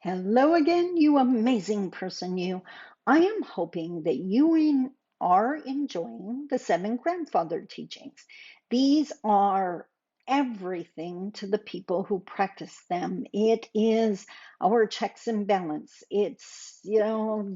Hello again, you amazing person, you. I am hoping that are enjoying the seven grandfather teachings. These are everything to the people who practice them. It is our checks and balance. Did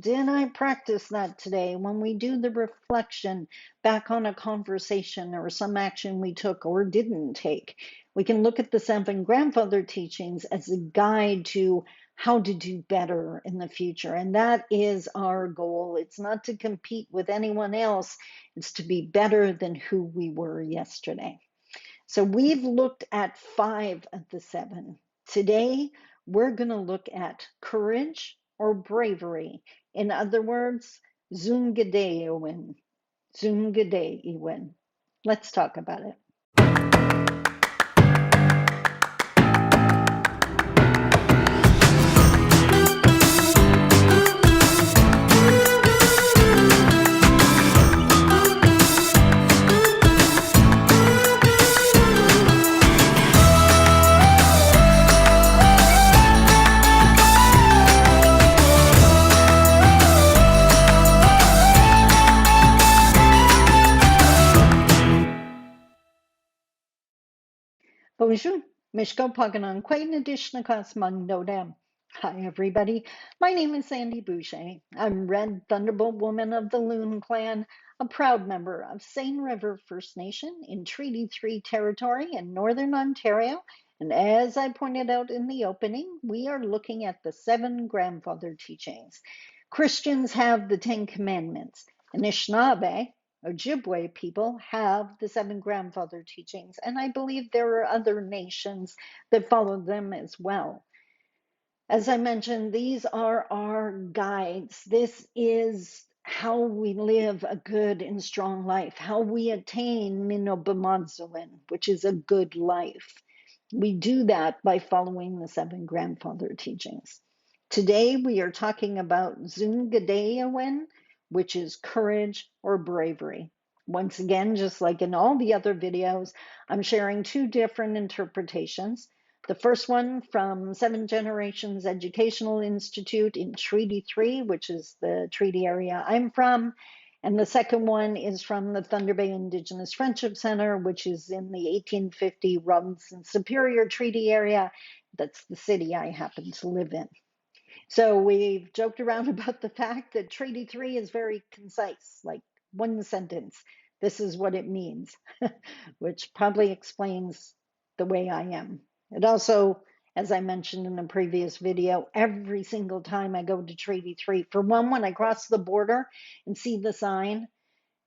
I practice that today? When we do the reflection back on a conversation or some action we took or didn't take, we can look at the seven grandfather teachings as a guide to how to do better in the future. And that is our goal. It's not to compete with anyone else, it's to be better than who we were yesterday. So we've looked at five of the seven. Today, we're going to look at courage or bravery. In other words, Zoongide'ewin. Zoongide'ewin. Let's talk about it. Bonjour, Mishko Paganon, Quainadishnakas Mandodam. Hi, everybody. My name is Sandy Boucher. I'm Red Thunderbolt Woman of the Loon Clan, a proud member of Seine River First Nation in Treaty 3 territory in Northern Ontario. And as I pointed out in the opening, we are looking at the seven grandfather teachings. Christians have the Ten Commandments. Anishinaabe, Ojibwe people have the seven grandfather teachings, and I believe there are other nations that follow them as well. As I mentioned, these are our guides. This is how we live a good and strong life, how we attain Minobamadzowin, which is a good life. We do that by following the seven grandfather teachings. Today we are talking about Zoongide'ewin, which is courage or bravery. Once again, just like in all the other videos, I'm sharing two different interpretations. The first one from Seven Generations Educational Institute in Treaty 3, which is the treaty area I'm from. And the second one is from the Thunder Bay Indigenous Friendship Center, which is in the 1850 Robinson Superior Treaty area. That's the city I happen to live in. So we've joked around about the fact that Treaty 3 is very concise, like one sentence. This is what it means, which probably explains the way I am. It also, as I mentioned in the previous video, every single time I go to Treaty 3, for one, when I cross the border and see the sign,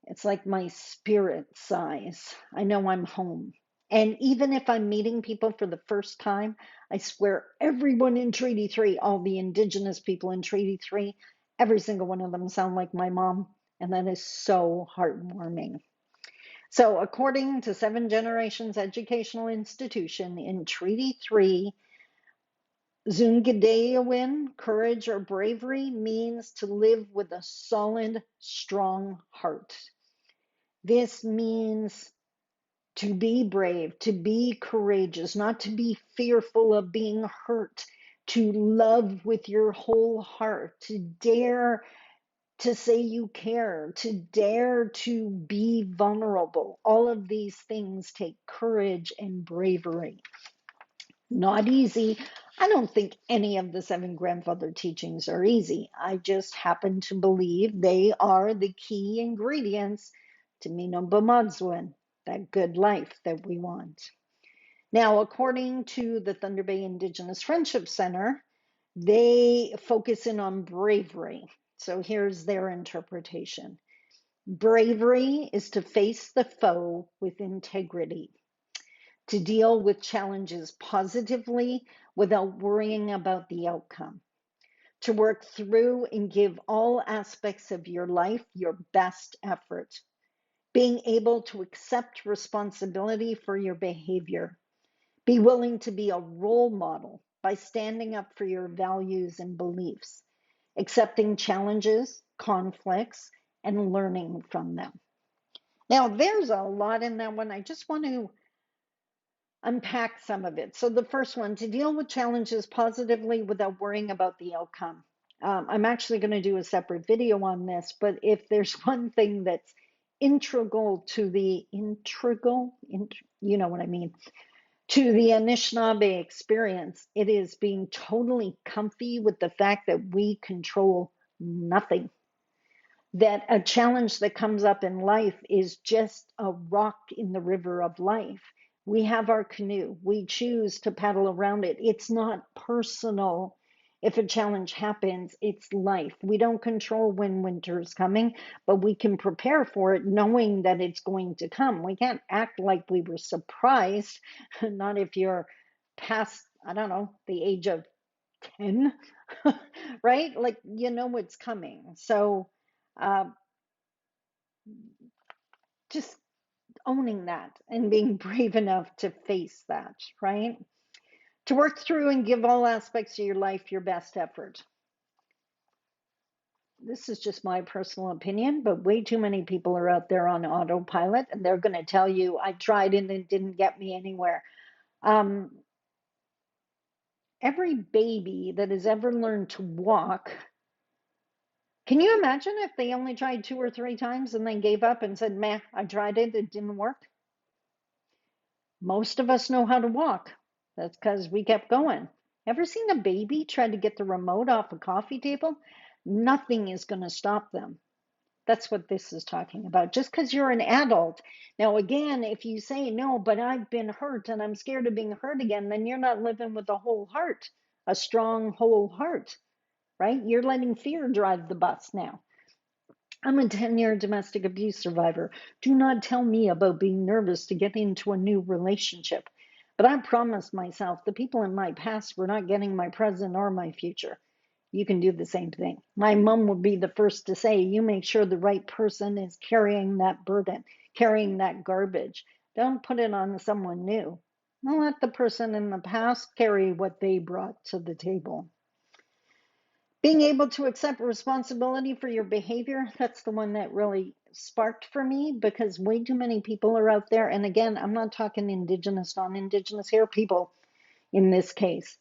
it's like my spirit sighs. I know I'm home. And even if I'm meeting people for the first time, I swear everyone in Treaty 3, all the Indigenous people in Treaty 3, every single one of them sound like my mom. And that is so heartwarming. So, according to Seven Generations Educational Institution in Treaty 3, Zoongide'ewin, courage or bravery, means to live with a solid, strong heart. This means to be brave, to be courageous, not to be fearful of being hurt, to love with your whole heart, to dare to say you care, to dare to be vulnerable. All of these things take courage and bravery. Not easy. I don't think any of the seven grandfather teachings are easy. I just happen to believe they are the key ingredients to Minobamadzowin, that good life that we want. Now, according to the Thunder Bay Indigenous Friendship Center, they focus in on bravery. So here's their interpretation. Bravery is to face the foe with integrity, to deal with challenges positively without worrying about the outcome, to work through and give all aspects of your life your best effort, being able to accept responsibility for your behavior, be willing to be a role model by standing up for your values and beliefs, accepting challenges, conflicts, and learning from them. Now, there's a lot in that one. I just want to unpack some of it. So the first one, to deal with challenges positively without worrying about the outcome. I'm actually going to do a separate video on this, but if there's one thing that's integral to you know what I mean, to the Anishinaabe experience, it is being totally comfy with the fact that we control nothing, that a challenge that comes up in life is just a rock in the river of life. We have our canoe. We choose to paddle around it. It's not personal. If a challenge happens, it's life. We don't control when winter is coming, but we can prepare for it knowing that it's going to come. We can't act like we were surprised, not if you're past, I don't know, the age of 10, right? Like, you know it's coming. So, uh, just owning that and being brave enough to face that, right? To work through and give all aspects of your life your best effort. This is just my personal opinion, but way too many people are out there on autopilot and they're going to tell you, I tried and it didn't get me anywhere. Um, every baby that has ever learned to walk, can you imagine if they only tried 2 or 3 times and then gave up and said, meh, I tried it, it didn't work? Most of us know how to walk. That's because we kept going. Ever seen a baby try to get the remote off a coffee table? Nothing is going to stop them. That's what this is talking about. Just because you're an adult. Now, again, if you say, no, but I've been hurt and I'm scared of being hurt again, then you're not living with a whole heart, a strong whole heart, right? You're letting fear drive the bus now. I'm a 10-year domestic abuse survivor. Do not tell me about being nervous to get into a new relationship. But I promised myself the people in my past were not getting my present or my future. You can do the same thing. My mom would be the first to say, you make sure the right person is carrying that burden, carrying that garbage. Don't put it on someone new. Don't let the person in the past carry what they brought to the table. Being able to accept responsibility for your behavior, that's the one that really sparked for me because way too many people are out there. And again, I'm not talking Indigenous, non-Indigenous here, people in this case.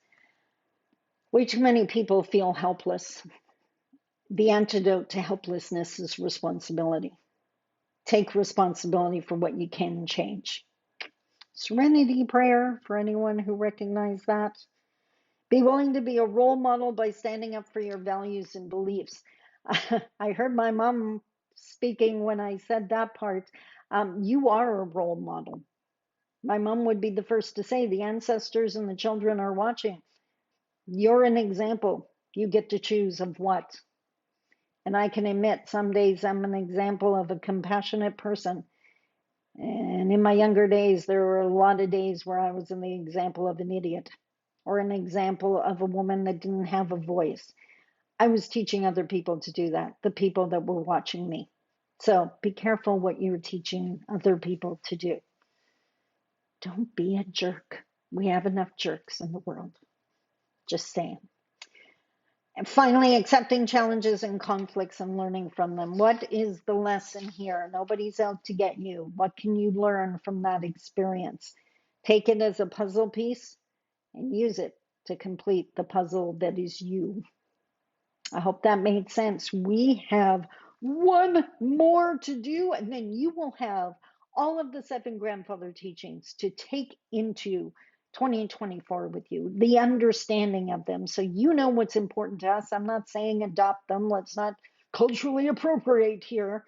Way too many people feel helpless. The antidote to helplessness is responsibility. Take responsibility for what you can change. Serenity prayer for anyone who recognizes that. Be willing to be a role model by standing up for your values and beliefs. I heard my mom speaking when I said that part. You are a role model. My mom would be the first to say the ancestors and the children are watching. You're an example. You get to choose of what. And I can admit some days I'm an example of a compassionate person. And in my younger days, there were a lot of days where I was an example of an idiot or an example of a woman that didn't have a voice. I was teaching other people to do that, the people that were watching me. So be careful what you're teaching other people to do. Don't be a jerk. We have enough jerks in the world. Just saying. And finally, accepting challenges and conflicts and learning from them. What is the lesson here? Nobody's out to get you. What can you learn from that experience? Take it as a puzzle piece and use it to complete the puzzle that is you. I hope that made sense. We have one more to do, and then you will have all of the 7 grandfather teachings to take into 2024 with you, the understanding of them. So you know what's important to us. I'm not saying adopt them. Let's not culturally appropriate here.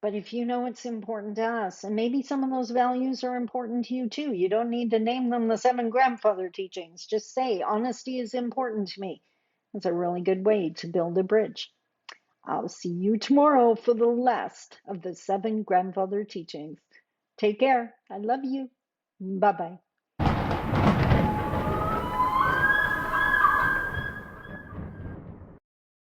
But if you know it's important to us, and maybe some of those values are important to you too, you don't need to name them the 7 grandfather teachings. Just say, honesty is important to me. That's a really good way to build a bridge. I'll see you tomorrow for the last of the 7 grandfather teachings. Take care. I love you. Bye bye.